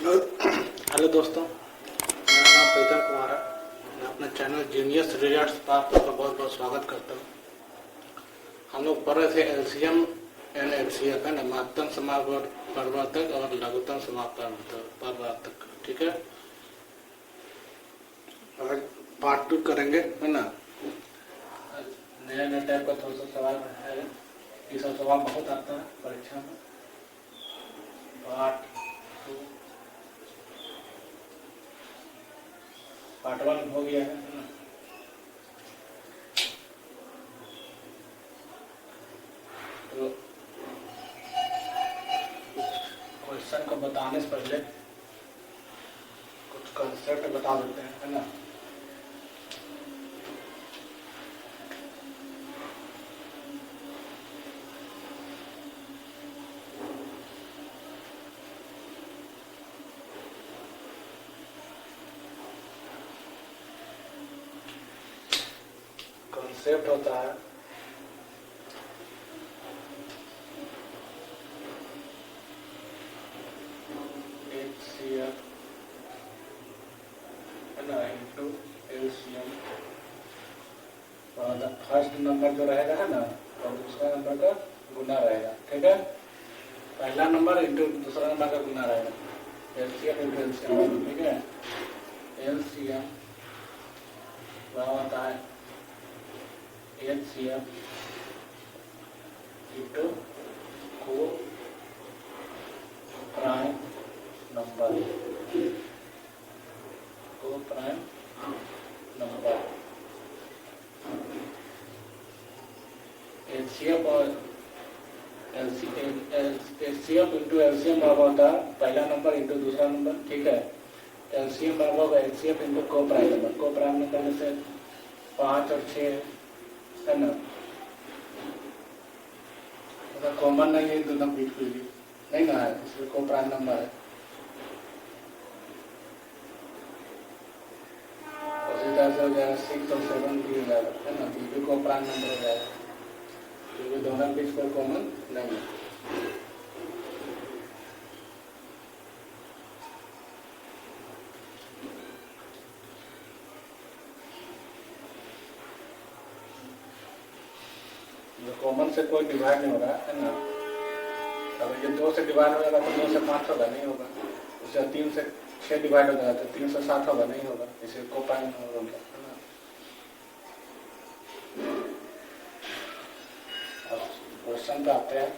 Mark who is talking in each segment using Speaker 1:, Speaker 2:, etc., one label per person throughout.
Speaker 1: Hello hello दोस्तों, मेरा नाम प्रीतम कुमार है। मैं अपने चैनल जीनियस रिजल्ट्स पर आप लोग का बहुत बहुत स्वागत करता हूँ। हम लोग पढ़ रहे थे एलसीएम एंड एचसीएफ है ना, महत्तम समापवर्तक और लघुत्तम समापवर्तक। ठीक है, आज पार्ट 2 करेंगे है ना। नया नया टाइप का थोड़ा सा सवाल है, ये सब सवाल बहुत आता है परीक्षा में। पार्ट 2 पार्ट 1 हो गया है ना। तो क्वेश्चन को बताने से पहले कुछ कंसेप्ट बता देते हैं है ना। कंसेप्ट होता है HCF है ना इंटू LCM। फर्स्ट नंबर जो रहेगा है ना और दूसरा नंबर का गुना रहेगा। ठीक है, पहला नंबर इंटू दूसरा नंबर का गुना रहेगा। LCM into LCM। ठीक है, LCM होता है HCF इंटू को प्राइम नंबर। को प्राइम नंबर HCF और HCF इंटू LCM बराबर होता है पहला नंबर इंटू दूसरा नंबर। ठीक है, LCM बराबर होगा HCF इंटू को प्राइम नंबर। को प्राइम नंबर जैसे 5 और 6 है ना, मतलब कॉमन नहीं है, दोनों बीच नहीं ना है, इसलिए को प्राइम नंबर है। उसी तरह से हो जाएगा 6 और 7 भी हो जाएगा है ना, ये भी को प्राइम नंबर हो जाएगा क्योंकि दोनों बीच कोई कॉमन नहीं है। कॉमन से कोई डिवाइड नहीं हो रहा है ना। अगर ये 2 से डिवाइड हो जाएगा तो 2 से 5 होगा, नहीं होगा। उससे 3 से 6 डिवाइड हो जाएगा तो 3 से 7 होगा, नहीं होगा। इसे को प्राइम नंबर हो गया है ना। अब क्वेश्चन पे आते हैं।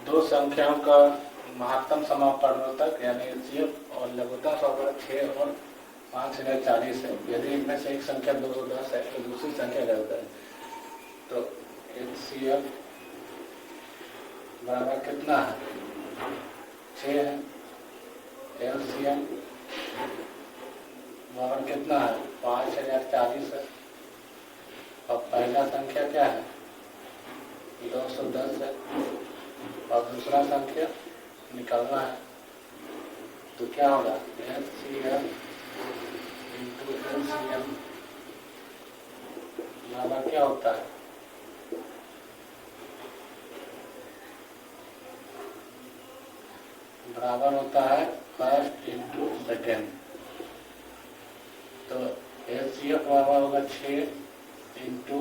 Speaker 1: दो संख्याओं का महत्तम समापवर्तक यानी HCF और लघुत्तम समापवर्तक 6 और 5/40 है। यदि इनमें से एक संख्या 210 है तो दूसरी संख्या क्या होता है। तो HCF बराबर कितना है, 6 है। LCM बराबर कितना है, 5040 है। और पहला संख्या क्या है, 210 है और दूसरा संख्या निकालना है। तो क्या होगा, HCF इंटू LCM बराबर क्या होता है, बराबर होता है फर्स्ट इंटू सेकेंड। तो HCF बराबर होगा 6 इंटू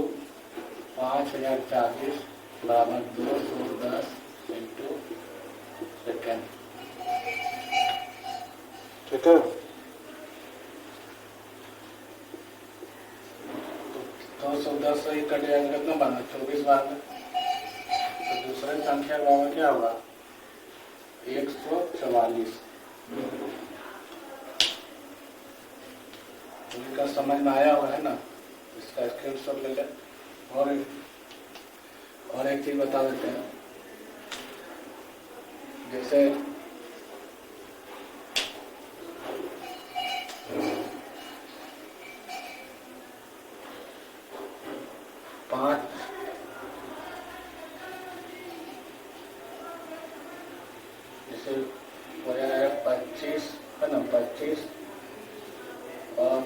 Speaker 1: 5040 बराबर 210 इंटू सेकेंड। ठीक है, तो 210 से ही कट जाएगा, कितना बना 24 बार में। तो दूसरे संख्या बराबर क्या होगा, 144। इनका समझ में आया हुआ है ना, इसका स्क्रीनशॉट ले लें। और एक चीज बता देते हैं, जैसे पाँच जैसे हो जाएगा 25 है ना, 25 और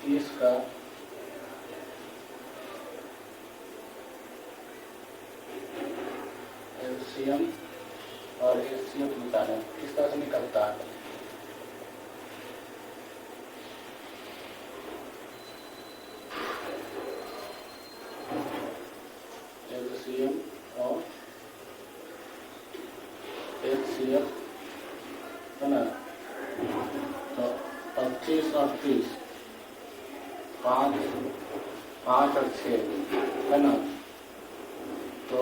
Speaker 1: 30 का एलसीएम और एचसीएफ निकालें। किस तरह से निकलता है? एलसीएम और एचसीएफ है ना, तो 25 और 30, 5 और 6 है ना, तो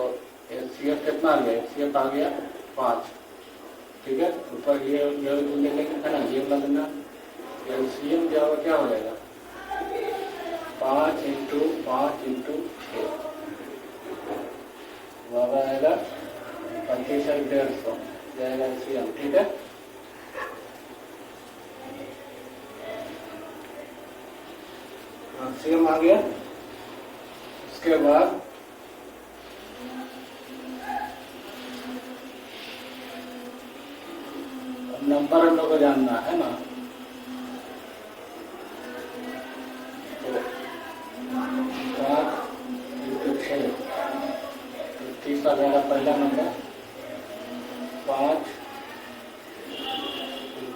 Speaker 1: एचसीएफ कितना आ गया? एचसीएफ आ गया 5, ठीक है। ऊपर ये लेंगे है ना, ये बना देना। एलसीएम क्या होगा, क्या हो जाएगा? 5 × 5 × 6 वह आएगा 25 और 150 जाएगा एलसीएम, ठीक है। एलसीएम आ गया। उसके बाद नंबर हम लोग को जानना है ना, तो 5 × 6 तो 30 आ जाएगा पहला नंबर, 5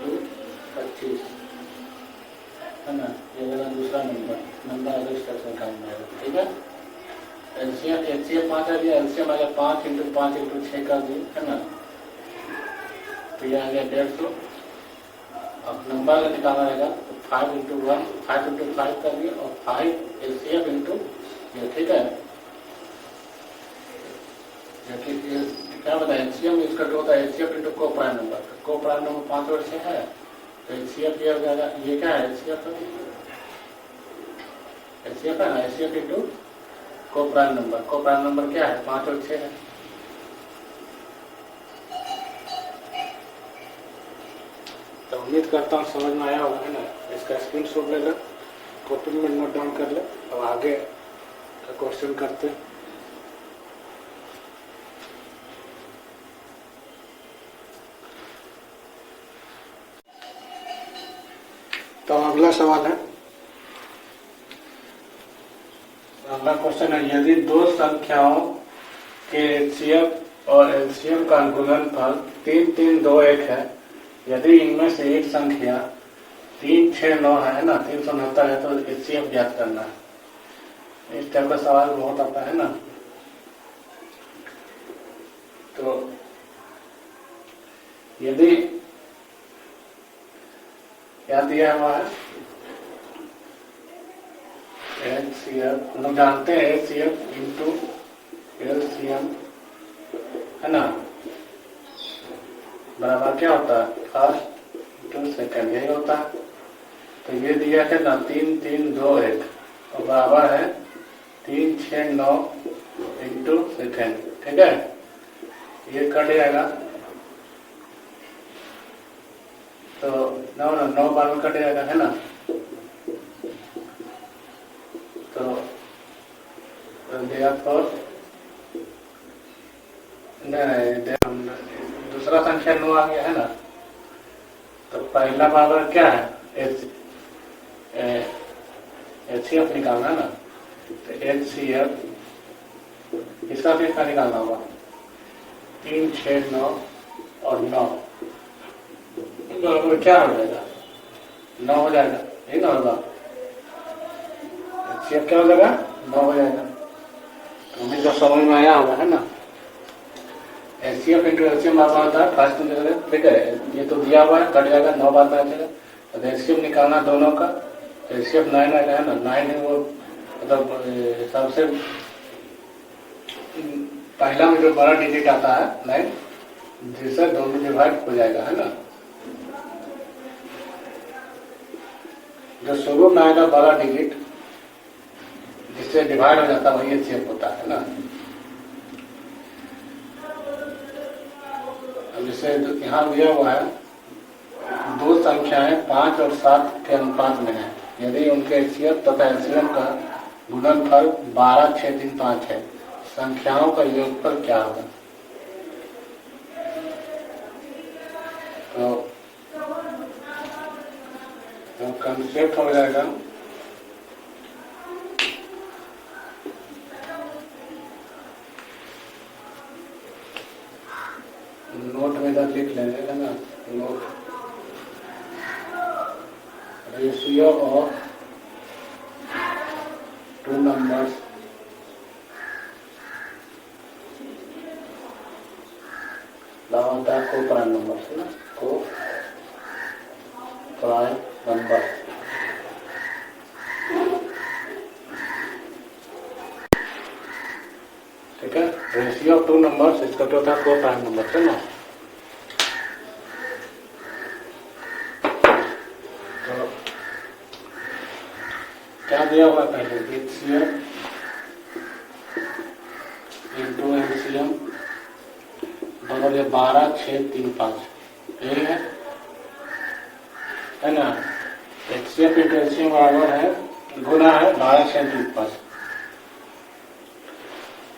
Speaker 1: × 25 है ना, ये मेरा दूसरा नंबर अगले स्टेप से निकालना है, ठीक है। एचसीएफ 5 आ गया, एलसीएम आ गया 5 × 5 × 6 कर दिए है ना, तो ये आ गया 150। अब नंबर अगर निकालना रहेगा तो 5 × 1 5 × 5 कर दिए और 5 एलसीएफ × ये, ठीक है। क्या बताया, एलसीएम इसका जो होता है एचसीएफ × को प्राइम नंबर, को प्राइम नंबर 5 और 6 है, तो एचसीएफ ये हो जाएगा। ये क्या है? एचसीएफ है ना, एचसीएफ × को प्राइम नंबर। को प्राइम नंबर क्या है? 5 और 6 है। तो उम्मीद करता हूँ समझ में आया होगा है ना। इसका स्क्रीनशॉट ले ले, कॉपी में नोट डाउन कर ले। अब आगे का क्वेश्चन करते हैं। तो अगला सवाल है, अगला क्वेश्चन है, यदि दो संख्याओं के एचसीएफ और एलसीएम का गुणनफल 3, 3, 2, 1 है, यदि इनमें से एक संख्या 3, 6, 9 है ना, 369 है, तो एचसीएफ ज्ञात करना है। इस टाइप का सवाल बहुत आता है ना। तो यदि क्या दिया हुआ है, एचसीएफ हम लोग जानते हैं, एचसीएफ × एलसीएम है ना, बराबर क्या होता है? फर्स्ट × सेकंड, यही होता है। तो ये दिया है ना 3, 3, 2, 1 और बराबर है 3, 6, 9 × सेकंड, ठीक है। ये कट जाएगा तो 9 बार में कट जाएगा है ना, तो दूसरा संख्या 9 आ गया है ना, तो पहला बराबर क्या है? एचसीएफ निकालना है ना, तो एचसीएफ इसका फिर का निकालना होगा 3, 6, 9 और 9 बराबर क्या हो जाएगा? 9 हो जाएगा, यही ना होगा। एचसीएफ क्या हो जाएगा? 9 हो जाएगा। तो हमें जो समझ में आया होगा है ना। एचसीएफ × एलसीएम बराबर होता है फर्स्ट में, ठीक है। ये तो दिया हुआ है, कट जाएगा, 9 बार में आ जाएगा। तो एचसीएफ निकालना दोनों का, एचसीएफ 9 आएगा है ना। 9 है वो मतलब सबसे पहला में जो बड़ा डिजिट आता है 9, जिससे दोनों डिवाइड हो जाएगा है ना। जो शुरू में आएगा बड़ा डिजिट जिससे डिवाइड हो जाता है वही एचसीएफ होता है ना। अब जैसे यहाँ दिया हुआ है, दो संख्याएं 5 और 7 के अनुपात में है, यदि उनके एचसीएफ तथा एलसीएम का गुणनफल 12, 6, 3, 5 है, संख्याओं का योगफल क्या होगा? तो कंसेप्ट हो जाएगा रेशियो ऑफ टू नंबर्स होता है को प्राइम नंबर है ना, को प्राइम नंबर। ठीक है, रेशियो ऑफ टू नंबर्स इसका क्या होता है, को प्राइम नंबर है ना। तो क्या दिया हुआ पहले, एचसीएफ इंटू एलसीएम बराबर 12 6 3 5 यही है ना। एचसीएफ इंटू एलसीएम बराबर है, गुना है 12 6 3 5।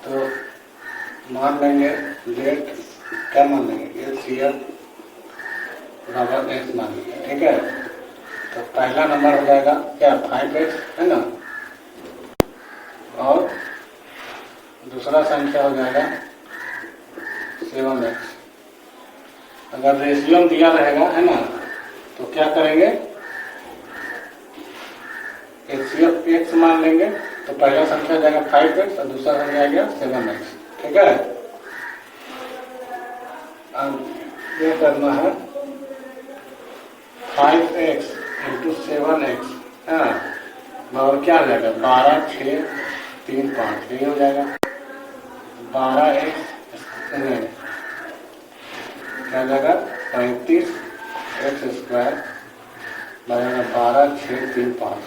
Speaker 1: तो मान लेंगे लेट, क्या मान लेंगे, एचसीएफ बराबर एक्स मान लेंगे। ठीक है, तो पहला नंबर हो जाएगा क्या, 5x है ना, और दूसरा संख्या हो जाएगा 7x। अगर रेशियो दिया रहेगा है ना, तो क्या करेंगे, एचसीएफ x मान लेंगे, तो पहला संख्या जाएगा 5x और दूसरा संख्या आएगा 7x। ठीक है, अब ये करना है 5x इंटू 7x है ना, और क्या आ जाएगा 12 6 3 5 यही हो जाएगा 12x क्या जाएगा 35x स्क्वायर बराबर 12 6 3 5।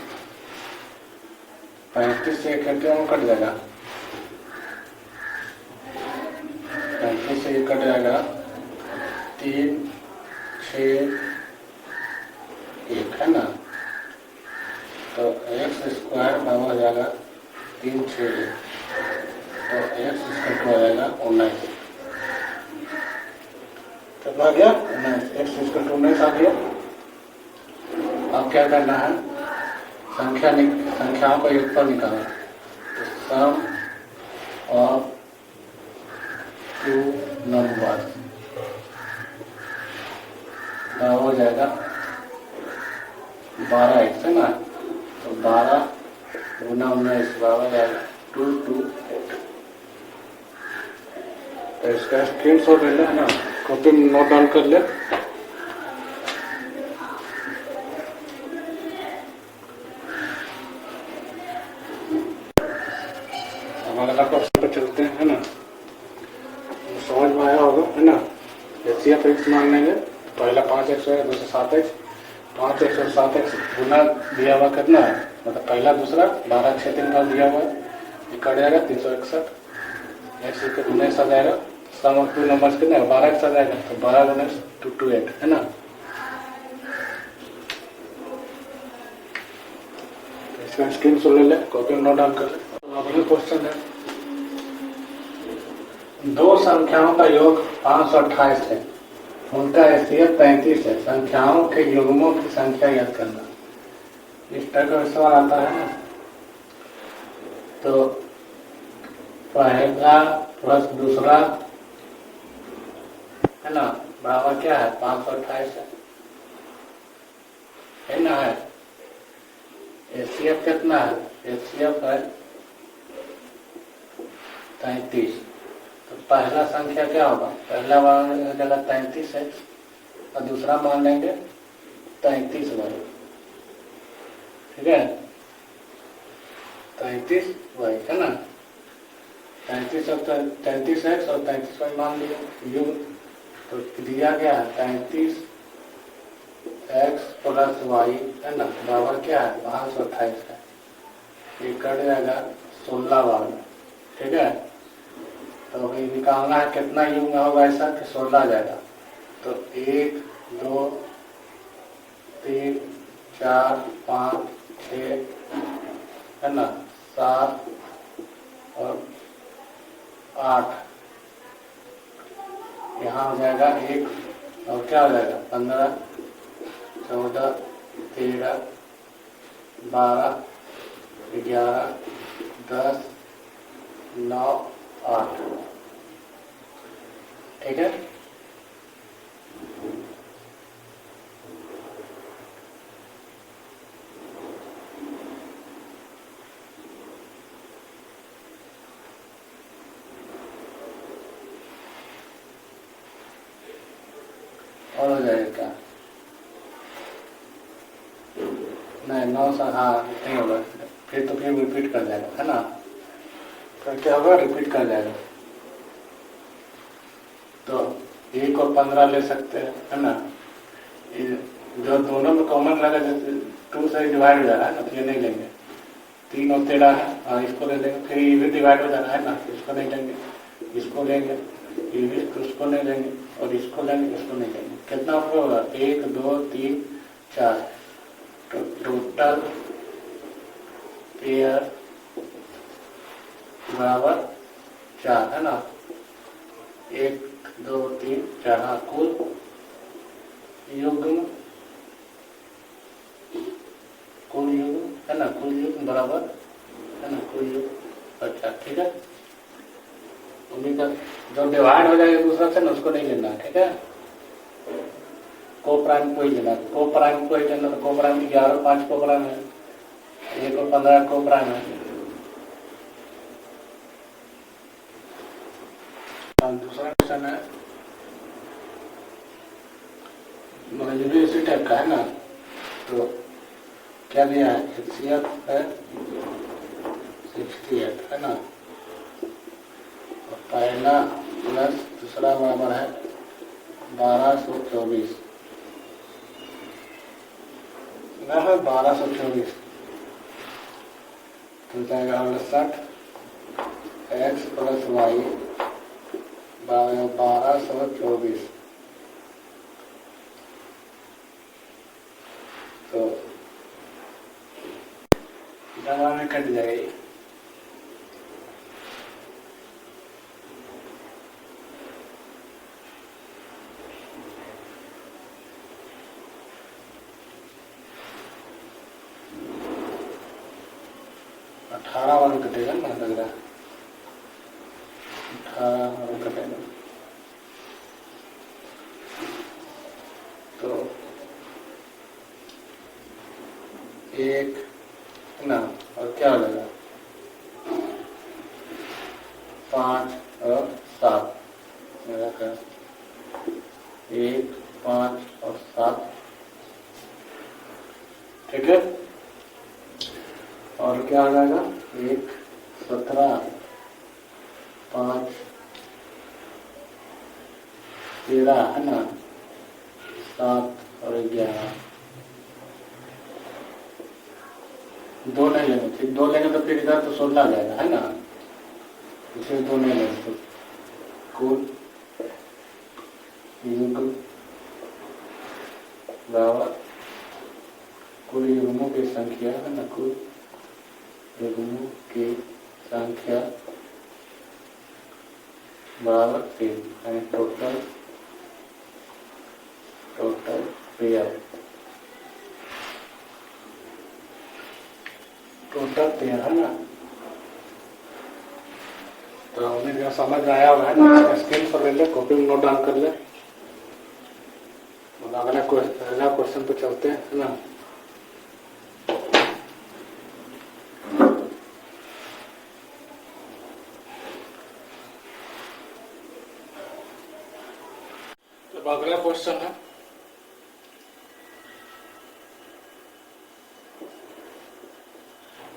Speaker 1: 35 से इकट्ठे में कट जाएगा, 35 से कट जाएगा 3 6 1 है ना, तो एक्स स्क्वायर बराबर हो जाएगा 3 6 1, तो एक्स स्क्वायर हो जाएगा 19। कितना आ गया 19, एक्स स्क्वायर 19 आ गया। अब क्या करना है, संख्याओं को एक पर निकालना, तो सम ऑफ टू नंबर हो जाएगा 12x है ना, तो 12 गुना 19 बराबर जाएगा 228। तो इसका स्क्रीन शॉट ले लेना, कॉपी में नोट डाउन कर ले। अगला क्वेश्चन पे चलते हैं है ना, समझ में आया होगा है ना। एचसीएफ एक्स मान लेंगे, पहला 5x है, दूसरा 7x, 5x और 7x गुना दिया हुआ कितना है, मतलब पहला दूसरा 12 6 3 5 दिया हुआ है, ये कट जाएगा 361, एक्स के 19 आ जाएगा। सम ऑफ टू नंबर्स कितना है 12x आ जाएगा, तो 12 गुना 228 है ना। इसका स्क्रीन शॉट ले ले, कॉपी में नोट डाउन कर ले। अगला क्वेश्चन है, दो संख्याओं का योग 528 है, उनका एचसीएफ 35 है, संख्याओं के युग्मों की संख्या याद करना। इस तरह का सवाल आता है ना, तो पहला प्लस दूसरा है ना बराबर क्या है 528 है ना। है एचसीएफ कितना है, एचसीएफ है 33, तो पहला संख्या क्या होगा, पहला मान जाएगा 33x और दूसरा मान लेंगे 33y। ठीक है, 33y है ना, 33 और 33x और 33y मान लिया युग, तो दिया गया है 33x प्लस y है ना बराबर क्या है 528 है, ये कट जाएगा 16 बार में। ठीक है, तो अभी निकालना है कितना युग में होगा ऐसा कि 16 जाएगा, तो 1 2 3 4 5 6 है ना 7 और 8, यहाँ हो जाएगा 1 और क्या हो जाएगा 15 14 13 12 11 10 9 8। ठीक है, हो जाएगा क्या? नहीं 9 से हाँ नहीं होगा, फिर तो फिर रिपीट कर जाएगा है ना, फिर क्या होगा रिपीट कर जाएगा। तो 1 और 15 ले सकते हैं है ना, जो दोनों में कॉमन लगा जैसे 2 से डिवाइड हो जा रहा है ना, तो ये नहीं लेंगे। 3 और 13 है, हाँ इसको ले लेंगे, फिर ये भी डिवाइड हो जा रहा है ना, इसको नहीं लेंगे, इसको लेंगे, ये भी उसको नहीं लेंगे, और इसको लेंगे, इसको नहीं लेंगे। कितना होगा 1 2 3 4, तो टोटल पेयर बराबर 4 है ना, 1 2 3 4, हाँ कुल युग्म है ना, कुल युग्म बराबर है ना, कुल युग्म। अच्छा ठीक है, उम्मीद है जो डिवाइड हो जाएगा दूसरा से ना उसको नहीं लेना, ठीक है, को प्राइम को ही लेना, को प्राइम को ही लेना, तो को प्राइम 11 और 5 को प्राइम है, 1 और 15 को प्राइम है। दूसरा क्वेश्चन है, मतलब ये भी इसी टाइप का है ना, तो क्या दिया है, HCF है 68 है ना, और पहला प्लस दूसरा बराबर है 1224 ना है, 1224 तो जाएगा 68 x प्लस वाई 1224, तो दवा में कट जाएगी। अठारह वाला कटेगा ना, लग रहा है 18 वाला कटेगा, तो 1 ना, और क्या हो जाएगा 5 और 7, मेरा क्या 1 5 और 7, ठीक है, और क्या आ जाएगा 1 17 5 13 है ना, 7 और 11, 2 नहीं लेंगे, फिर 2 लेंगे तो फिर इधर तो 16 आ जाएगा है ना, इसे 2 नहीं लेंगे, तो कुल युग्म बराबर कुल युग्मों की संख्या है ना, कुल युग्मों की संख्या बराबर 3, यानी टोटल पेयर, टोटल पेयर है ना। तो उन्हें समझ आया हुआ है ना, स्क्रीन पर ले ले, कॉपी में नोट डाउन कर ले, अगला क्वेश्चन पे चलते हैं ना। तो अगला क्वेश्चन है,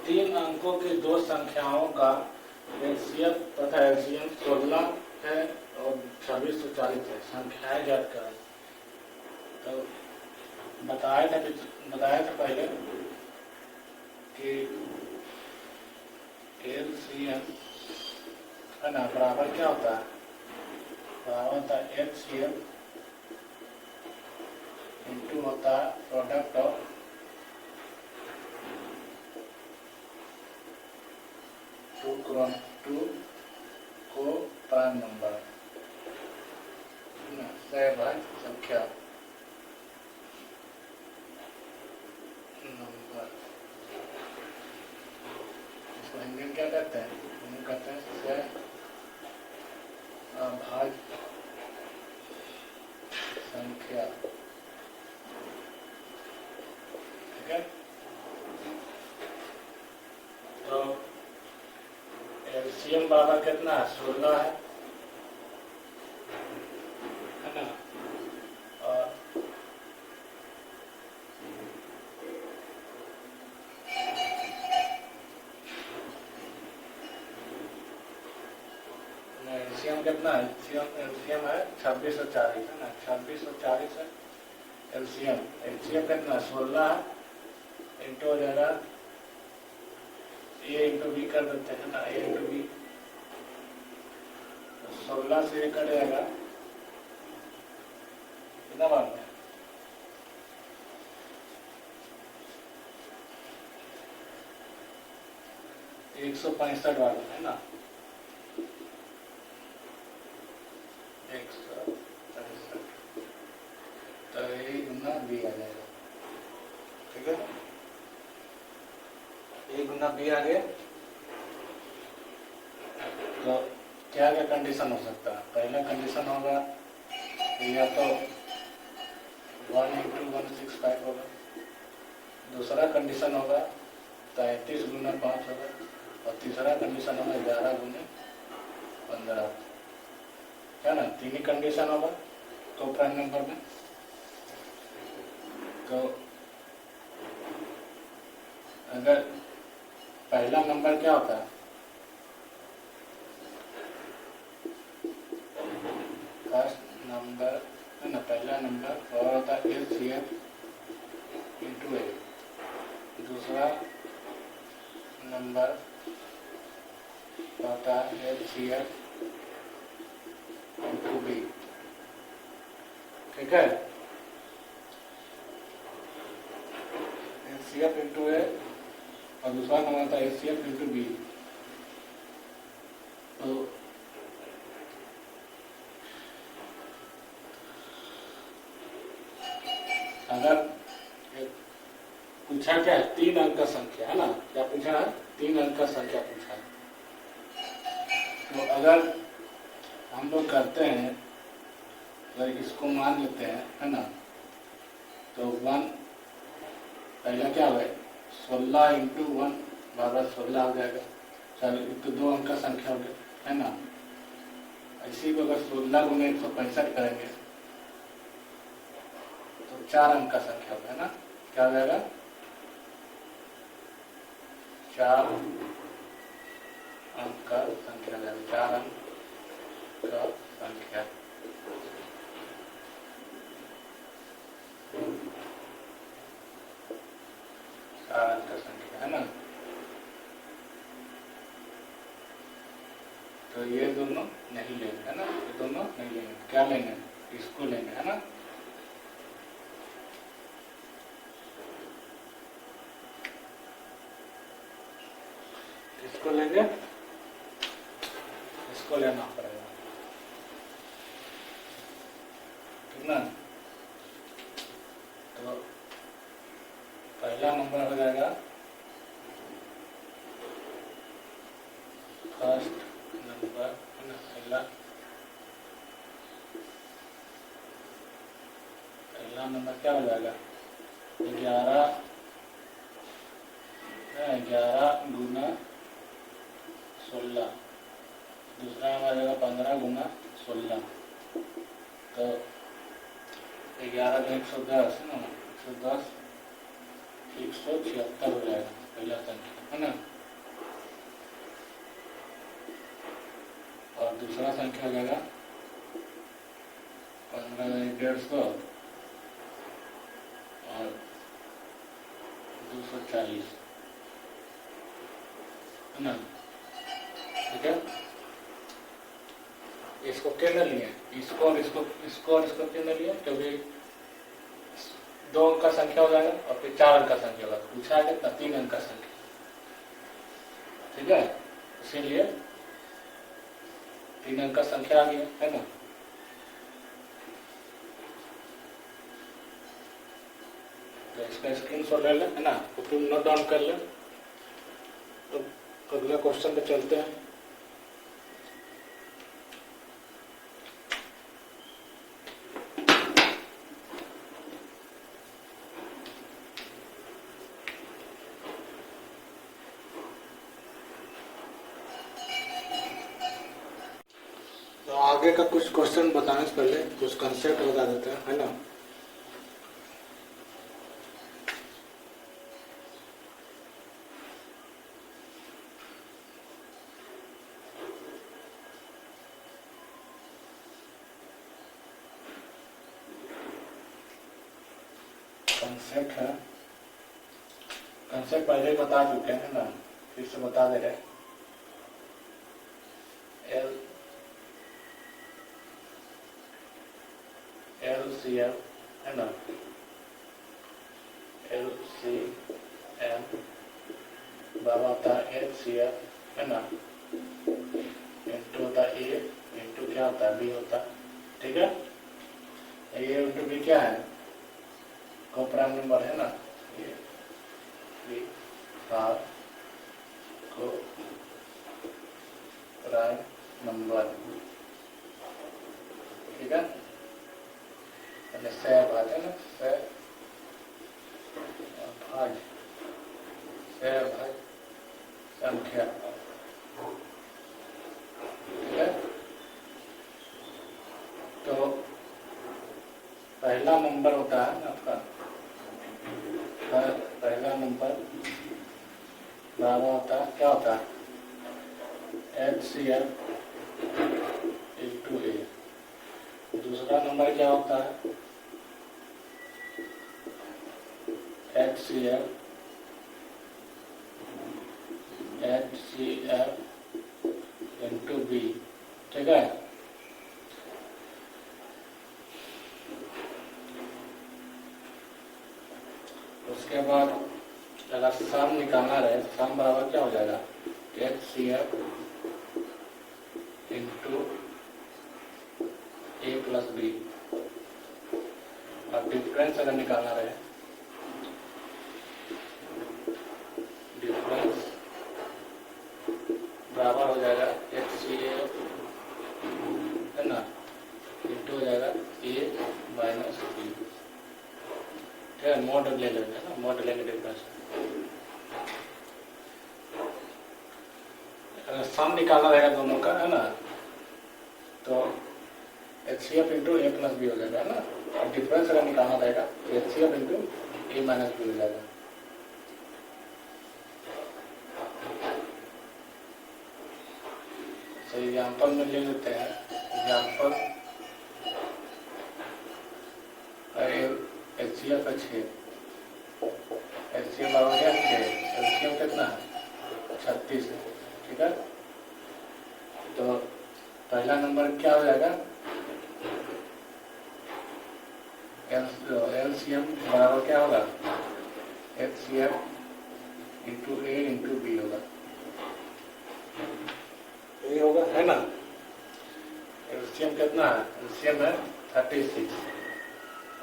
Speaker 1: तीन अंकों की दो संख्याओं का एलसीएम तथा एलसीएम 16 है और 2640 है, संख्याएं ज्ञात करें। तो बताया था पहले कि एलसीएम है ना बराबर क्या होता है, बराबर होता है एचसीएम इंटू होता है प्रोडक्ट ऑफ टू को प्राइम नंबर भाई संख्या नंबर, इसको हिंदी में क्या कहते हैं, हिंदी कहते हैं अभाज्य संख्या, ठीक है। तो एलसीएम बराबर कितना है 16 है ना, और एलसीएम कितना है? एलसीएम है 26 और 40 है ना, 26 और 40 है एलसीएम। एलसीएम कितना 16 है, इंटू हो जाएगा ए इंटू बी कर देते हैं ना, ए इंटू बी। 16 से कट जाएगा कितना बार में? 165 बार में है ना, 165। तो ए गुना बी आ जाएगा, ठीक है। ए गुना बी आ गया। तो क्या क्या कंडीशन हो सकता है? पहला कंडीशन होगा या तो 1 इंटू 165 होगा। दूसरा कंडीशन होगा 33 गुना 5 होगा। और तीसरा कंडीशन होगा 11 गुने 15, है ना। तीन ही कंडीशन होगा तो प्राइम नंबर में। तो अगर पहला नंबर क्या होता है? फर्स्ट नंबर है ना, पहला नंबर और होता है एलसीएम इंटू ए। दूसरा नंबर होता है एलसीएम इंटू बी, ठीक है। एलसीएम इंटू ए और दूसरा नंबर होता है एलसीएम इंटू बी। तो अगर पूछा क्या है? 3 अंक का संख्या है ना, क्या पूछा है? 3 अंक का संख्या पूछा है। तो अगर हम लोग करते हैं, अगर इसको मान लेते हैं है ना, तो 1 पहला क्या हुआ? 16 इंटू 1 बराबर 16 हो जाएगा। चलो तो 2 अंक का संख्या हो गया है ना। इसी को अगर 16 गुने 165 करेंगे तो 4 अंक का संख्या होगा, है ना। क्या हो जाएगा? 4 अंक का संख्या हो जाएगा, 4 अंक का संख्या। का संख्या है ना। तो ये दोनों नहीं लेंगे, है ना, ये दोनों नहीं लेंगे। क्या लेंगे? इसको लेंगे, है ना। इसको लेंगे, इसको लेना पड़ेगा, ठीक ना। तो पहला नंबर हो जाएगा फर्स्ट नंबर है ना, पहला नंबर क्या हो जाएगा? 11 गुना 16। दूसरा नंबर आ जाएगा 15 गुना 16। तो 11 का 110 है ना, 110 176 हो जाएगा पहला संख्या, है ना। और दूसरा संख्या हो जाएगा 15,150 और 240, है ना, ठीक है। इसको क्यों न लिए? इसको और इसको क्यों न लिए? क्योंकि 2 अंक का संख्या हो जाएगा और फिर 4 अंक का संख्या होगा। पूछा है कितना? 3 अंक का संख्या, ठीक है। इसीलिए 3 अंक का संख्या आ गया, है ना। तो इसका स्क्रीनशॉट ले लें, है ना, तो तुम नोट डाउन कर लें। तो अगले क्वेश्चन पे चलते हैं। तो आगे का कुछ क्वेश्चन बताने से पहले कुछ कंसेप्ट बता देते हैं, है ना। कंसेप्ट है, कंसेप्ट पहले बता चुके हैं ना, फिर से बता दे रहे। LCM है ना, LCM बराबर होता है HCF है ना, इंटू होता है A इंटू क्या होता है B होता है, ठीक है। A इंटू B क्या है, को प्राइम नंबर है ना, ये B बार को प्राइम नंबर, ठीक है। सहभाग है ना, सहभाग सहभाग संख्या, ठीक है। तो पहला नंबर होता है आपका, पहला नंबर बराबर होता है क्या होता है, HCF इंटू A। दूसरा नंबर क्या होता है, HCF इंटू B, ठीक है। उसके बाद अगर सम निकालना रहे, सम बराबर क्या हो जाएगा, HCF into A plus B। और डिफरेंस अगर निकालना रहे, डिफरेंस बराबर हो जाएगा HCF है ना, इंटू हो जाएगा A माइनस B, ठीक है। मोड ले लेंगे ना, मोड लेंगे डिफरेंस। अगर सम निकालना रहेगा दोनों का है ना, तो HCF into A plus B हो जाएगा है ना, और डिफरेंस अगर निकालना रहेगा तो HCF into A minus B हो जाएगा। तो एग्जाम्पल में ले लेते हैं, एग्जाम्पल HCF है 6, HCF बराबर क्या 6, LCM कितना है 36 है, ठीक है। तो पहला नंबर क्या हो जाएगा, LCM बराबर क्या होगा, HCF into A into B होगा, ये होगा है ना। LCM कितना है, LCM है 36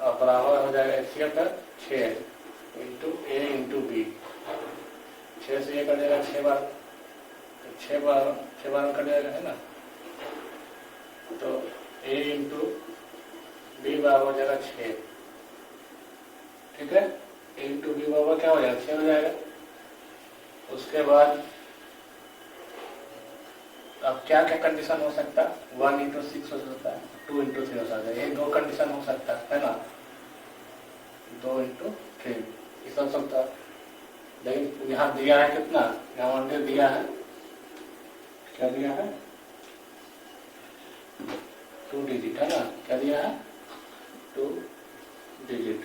Speaker 1: और बराबर हो जाएगा HCF है 6 इंटू A इंटू B। 6 से ये कट जाएगा 6 बार, तो 6 बार कट जाएगा है ना, तो A इंटू B बराबर हो जाएगा 6, ठीक है। A इंटू B बराबर क्या हो जाएगा 6 हो जाएगा। उसके बाद अब क्या क्या कंडीशन हो सकता है, 1 इंटू 6 हो सकता है, 2 इंटू 3 हो सकता है, ये 2 कंडीशन हो सकता है ना, 2 इंटू 3 ये सब सकता है। लेकिन यहाँ दिया है कितना, यहाँ वनडे दिया है, क्या दिया है 2 डिजिट है ना, क्या दिया है 2 डिजिट,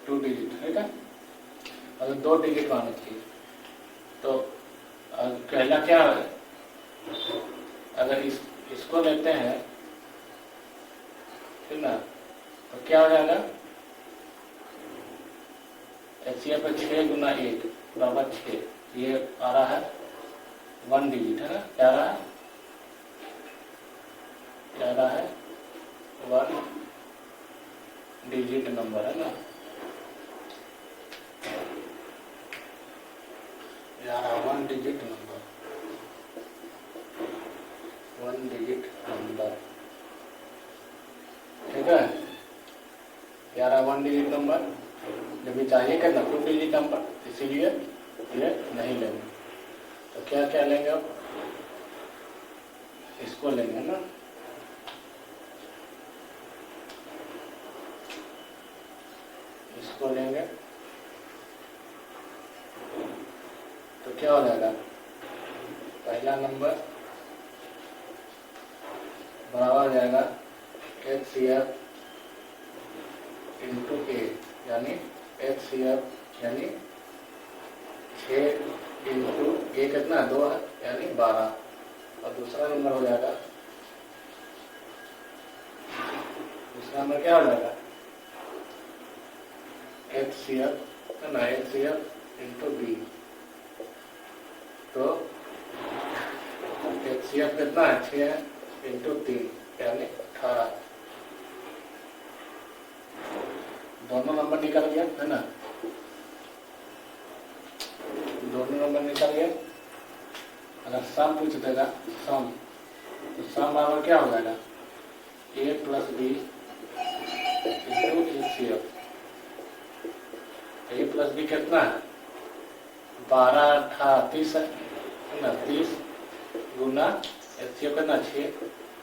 Speaker 1: 2 डिजिट, ठीक है। अगर 2 डिजिट माने चाहिए तो पहला क्या है, अगर इसको लेते हैं ठीक ना, तो क्या हो जाएगा, HCF पे 6 गुना 1 बराबर 6, ये आ रहा है 1 डिजिट है ना, क्या आ रहा है, क्या आ रहा है 1 डिजिट नंबर है ना, यार 1 डिजिट नंबर, 1 डिजिट नंबर, ठीक है। यार 1 डिजिट नंबर जब भी चाहिए करना 2 डिजिट नंबर, इसीलिए ये नहीं लेंगे। तो क्या क्या लेंगे अब, इसको लेंगे ना, इसको लेंगे तो क्या हो जाएगा, पहला नंबर बराबर हो जाएगा HCF इंटू ए यानी HCF यानी 6 इंटू ए कितना 2 है यानी 12। और दूसरा नंबर हो जाएगा, दूसरा नंबर क्या हो जाएगा HCF है ना, HCF इंटू बी। तो HCF कितना है 6 इंटू 3 यानी 18। दोनों नंबर निकल गया है ना, दोनों नंबर निकल गया। अगर सम पूछ देगा सम, तो सम बराबर क्या हो जाएगा a plus B into HCF। a plus B कितना है 12 18 30 है ना, 30 गुना HCF कितना 6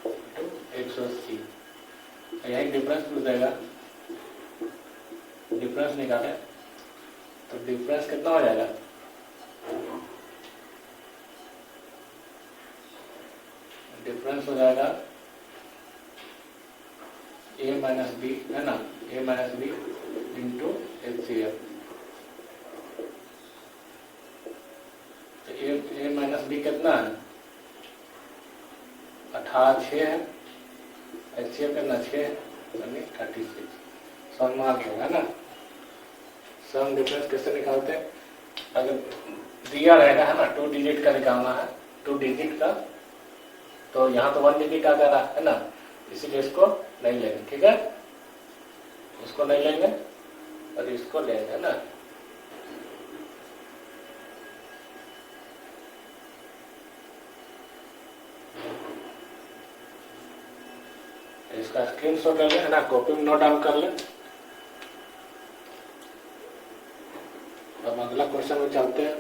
Speaker 1: इंटू 180। यही डिफरेंस पूछ देगा, डिफरेंस निकाले तो डिफरेंस कितना हो जाएगा डिफरेंस हो जाएगा a माइनस बी है ना, a minus B into HCF। तो a माइनस बी कितना है 18 6 है, HCF कितना 6 यानी 36। सम मार्क है ना। सम डिफरेंस कैसे निकालते हैं, अगर दिया रहेगा है ना 2 डिजिट का निकालना है, 2 डिजिट का, तो यहाँ तो 1 डिजिट आ जा रहा है ना, इसीलिए इसको नहीं लेंगे। ठीक है, इसको नहीं लेंगे और इसको लेंगे है ना। इसका स्क्रीनशॉट ले लें है ना, कॉपी में नोट डाउन कर लें। अब अगला क्वेश्चन में चलते हैं।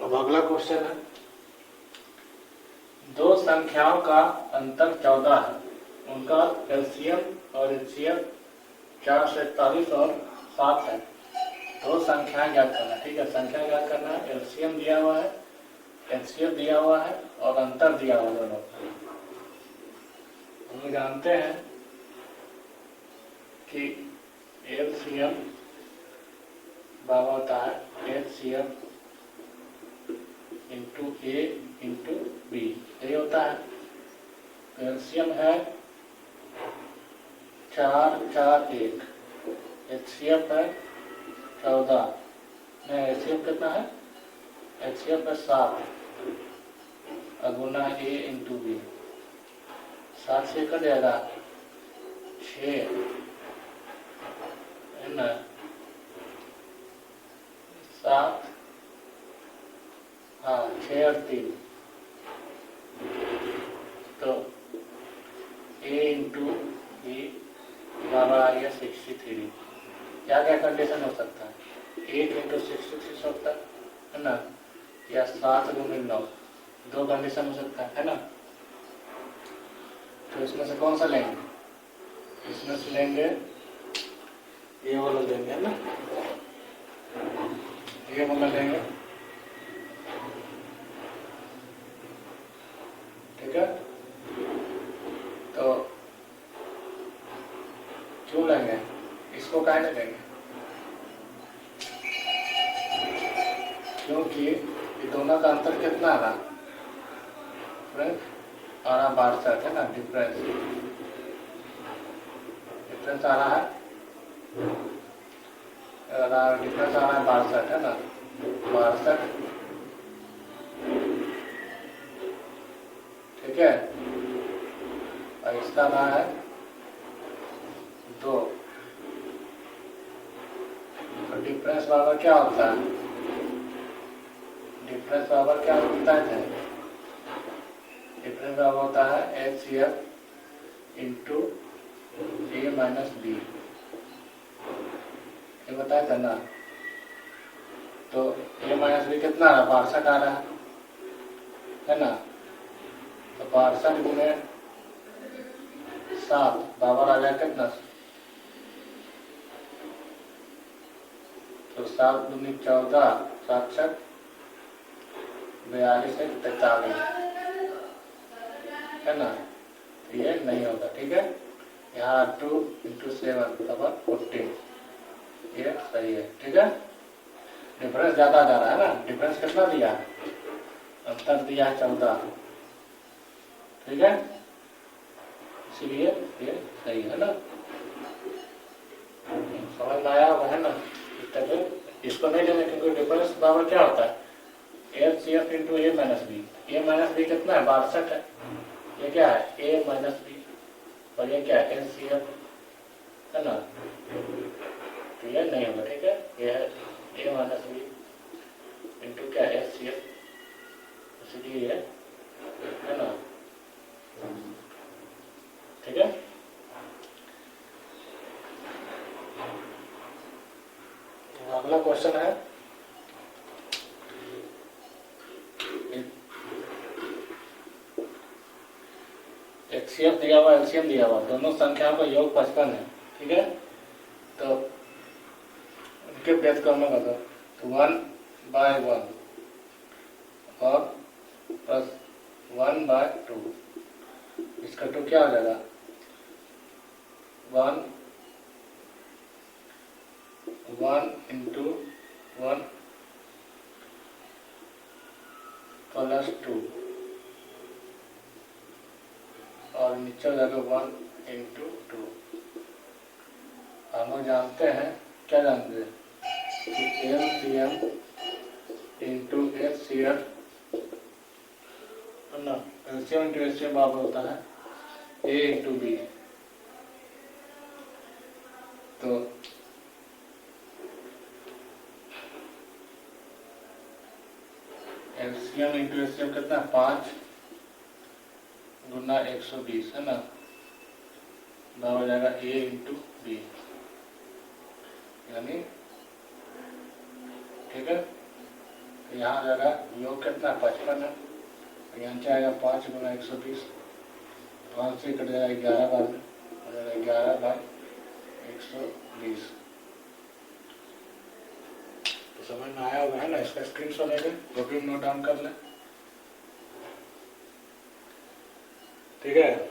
Speaker 1: अब अगला क्वेश्चन है, दो संख्याओं का अंतर 14 है, उनका एलसीएम और एचसीएफ 441 और 7 है। दो संख्याएं ज्ञात करना। ठीक है, संख्या ज्ञात करना है, एलसीएम दिया हुआ है, एचसीएफ दिया हुआ है और अंतर दिया हुआ दोनों। हम जानते हैं कि एलसीएम बराबर होता है एचसीएफ इंटू ए इंटू बी, यही होता है। एलसीएम है 4 4 1, HCF है 14, नहीं HCF कितना है, HCF है 7 गुना A इंटू बी। 7 से कट जाएगा 6 है ना, 7 हाँ 6 और 3, तो A इंटू बी बराबर आ गया 63। क्या क्या कंडीशन हो सकता है, 8 इंटू 66 होता है ना, या 7 गुना 9, 2 कंडीशन हो सकता है ना। तो इसमें से कौन सा लेंगे, इसमें से लेंगे ये वाला लेंगे है ना, ये वाला लेंगे। ठीक है, तो क्यों लेंगे, इसको काहे नहीं लेंगे, क्योंकि ये दोनों का अंतर कितना आ रहा फ्रेंड, आ रहा 62 है ना। डिफरेंस आ रहा है, डिफरेंस आ रहा है 62 है ना, 62। ठीक है, और इसका नाम है 2। तो डिफरेंस बराबर क्या होता है, डिफरेंस बराबर क्या होता है, डिफरेंस बराबर होता है HCF into A minus B, ये बताया था ना। तो A माइनस बी कितना आ रहा है 62 आ रहा है ना, तो 62 गुने 7 बराबर आ गया कितना, तो 7 दूनी 14 सात छक 42 से 43 है ना, ये नहीं होगा। ठीक है, यहाँ 2 इंटू 7 बराबर 14, ये सही है। ठीक है, डिफरेंस ज्यादा जा रहा है ना, डिफरेंस कितना दिया, अंतर दिया है 14। ठीक है, इसीलिए ये सही है ना, समझ में आया होगा है ना। इसको नहीं लेने क्योंकि डिफरेंस बराबर क्या होता है, एचसीएफ इंटू ए माइनस बी। ए माइनस बी कितना है, 62 है। ये क्या है, ए माइनस बी, और ये क्या है, एचसीएफ है ना, तो ये नहीं होगा। ठीक है, ये है ए माइनस बी इंटू क्या, एचसीएफ, इसलिए ये है ना। ठीक है, अगला क्वेश्चन है, एचसीएफ दिया हुआ, एलसीएम दिया हुआ, दोनों संख्याओं का योग 55 है। ठीक है, तो उनके व्युत्क्रमों का तो 1/1 और प्लस 1/2, इसका 2 क्या हो जाएगा, 1 इंटू 1 प्लस 2 और नीचे हो जाएगा 1 इंटू 2। हम लोग जानते हैं, क्या जानते हैं कि एलसीएम इंटू एचसीएफ है ना, एलसीएम इंटू एचसीएफ बराबर होता है ए इंटू बी। तो एलसीएम इंटू एचसीएफ कितना है, 5 गुना 120 है ना, बराबर हो जाएगा ए इंटू बी, यानी ठीक है। तो यहाँ आ जाएगा योग कितना, 55 है, यहाँ से आएगा 5 गुना 120, 5 से कट जाएगा 11 बार में, हो जाएगा 11/120। तो समझ में आया होगा है ना, इसका स्क्रीनशॉट लेके कॉपी में नोट डाउन कर ले। ठीक है,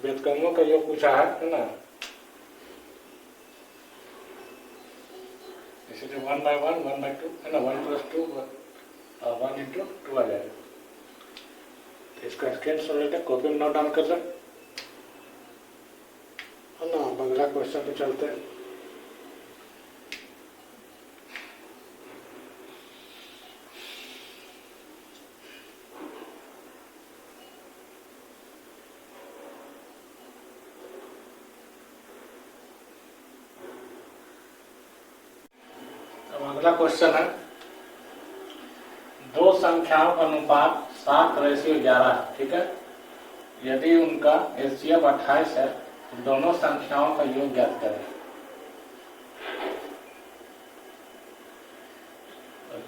Speaker 1: व्युत्क्रमों का योग पूछा है ना, इसलिए 1/1 1/2 है ना, 1 + 2 और 1 इंटू 2 आ जाएगा। तो इसका स्क्रीनशॉट लेके कॉपी में नोट डाउन कर ले है ना। अगला क्वेश्चन पे चलते हैं। अगला क्वेश्चन है, दो संख्याओं का अनुपात 7:11 है। ठीक है, यदि उनका एचसीएफ 28 है तो दोनों संख्याओं का योग ज्ञात करें।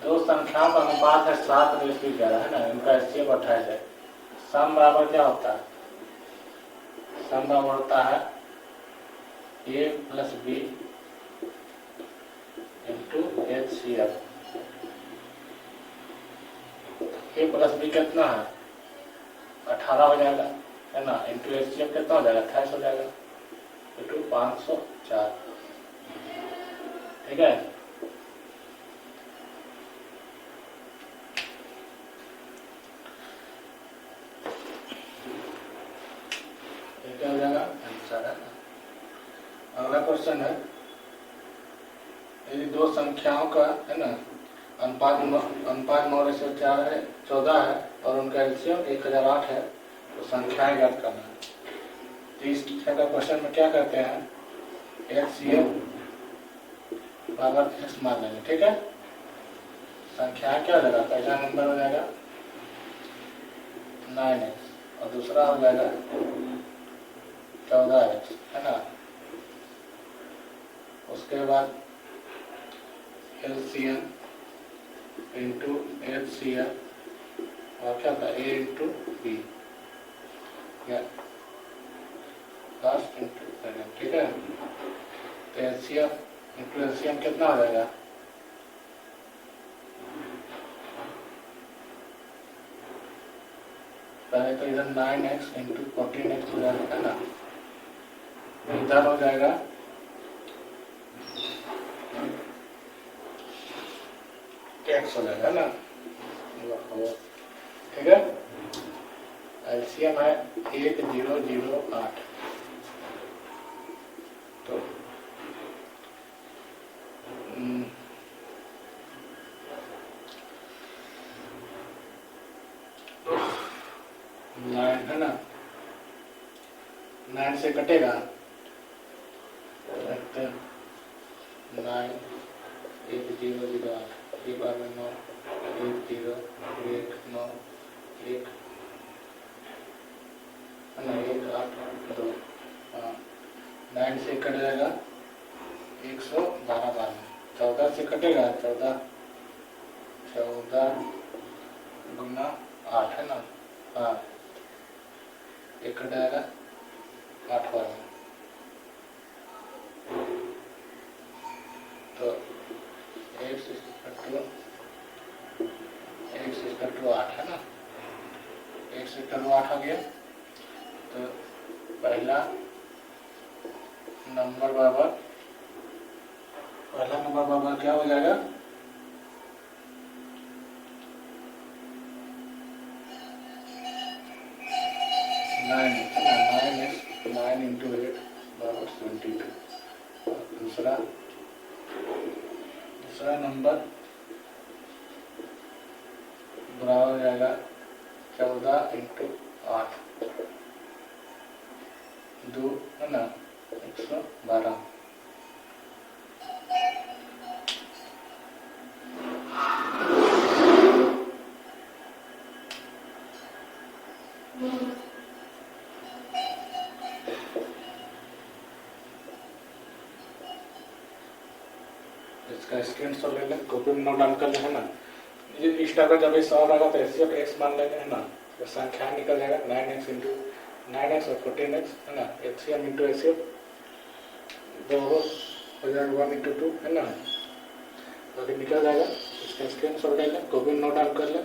Speaker 1: दो संख्याओं का अनुपात है 7:11 है ना, उनका एचसीएफ 28 है। सम बराबर क्या होता है, सम बराबर होता है ए प्लस बी इंटू एचसीएफ। ए प्लस बी कितना है, 18 हो जाएगा है ना, इंटू एचसीएफ कितना हो जाएगा, 28 हो जाएगा, इंटू 504। ठीक है, क्या हो जाएगा आंसर है। अगला क्वेश्चन है, यदि दो संख्याओं का है ना अनुपात 9:4 है, 14 है और उनका एलसीएम 1008 है, तो संख्याएं ज्ञात करना है। तो इस तरह का क्वेश्चन में क्या करते हैं, एलसीएम बराबर x मान लेंगे। ठीक है, संख्या क्या हो जाएगा, पहला नंबर हो जाएगा 9x और दूसरा हो जाएगा 14x है ना। उसके बाद एलसीएम इंटू एचसीएफ और क्या था, ए इंटू बी या लास्ट इंटू सेकेंड। ठीक है, तो एचसीएफ इंटू एलसीएम कितना हो जाएगा, पहले तो इधर 9x इंटू 14x हो जाएगा, है ना। इधर हो जाएगा x हो जाएगा ना, ठीक है। एलसीएम है 1008, तो 9 है ना, 9 से कटेगा 9 1008, एक बार में 9 1 0 1 9 1 1 8 2, हाँ 9 से कट जाएगा 112 बार में, 14 से कटेगा 14 गुना 8 है ना, हाँ एक कट जाएगा 8 बार में, तो x इक्वल टू 8 है ना, x इक्वल टू 8 आ गया। तो पहला नंबर बराबर क्या हो जाएगा, नाइन इंटू 8 बराबर 22। दूसरा नंबर बराबर हो जाएगा 14 इंटू 8 2 है ना 112। इसका स्क्रीनशॉट ले लें, कॉपी में नोट डाउन कर ले, है ना। ये इस टाइप का जब ये सॉल्व आएगा तो एचसीएफ एक्स मान लेंगे, है ना, तो संख्या निकल जाएगा 9x इंटू 9x और 14x, है ना। एचसीएम इंटू एचसीएफ दो हो जाएगा 1 इंटू 2, है ना, बाकी निकल जाएगा। इसका स्क्रीनशॉट ले लें, कॉपी में नोट डाउन कर लें।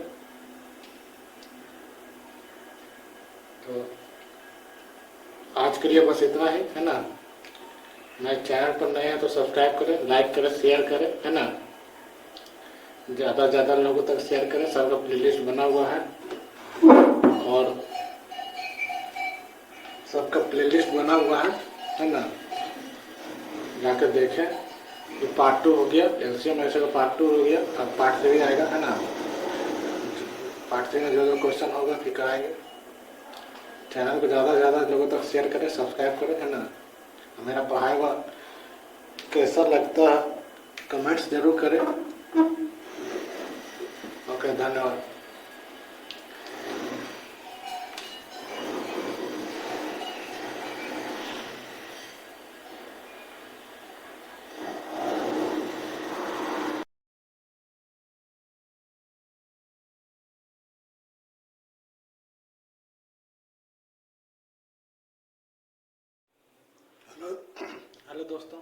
Speaker 1: तो आज के लिए बस इतना ही, है ना। मेरे चैनल पर नए हैं तो सब्सक्राइब करें, लाइक करें, शेयर करें, है ना। ज़्यादा से ज़्यादा लोगों तक शेयर करें। सबका प्लेलिस्ट बना हुआ है और सबका प्लेलिस्ट बना हुआ है ना, जाकर देखें। ये पार्ट 2 हो गया, एलसीएम ऐसे का पार्ट 2 हो गया। अब पार्ट 3 आएगा, है ना। पार्ट 3 में जो क्वेश्चन होगा फिर कराएंगे। चैनल को ज़्यादा से ज़्यादा लोगों तक शेयर करें, सब्सक्राइब करें, है ना। मेरा पढ़ाई हुआ कैसा लगता है कमेंट्स जरूर करें। ओके, धन्यवाद। हेलो दोस्तों।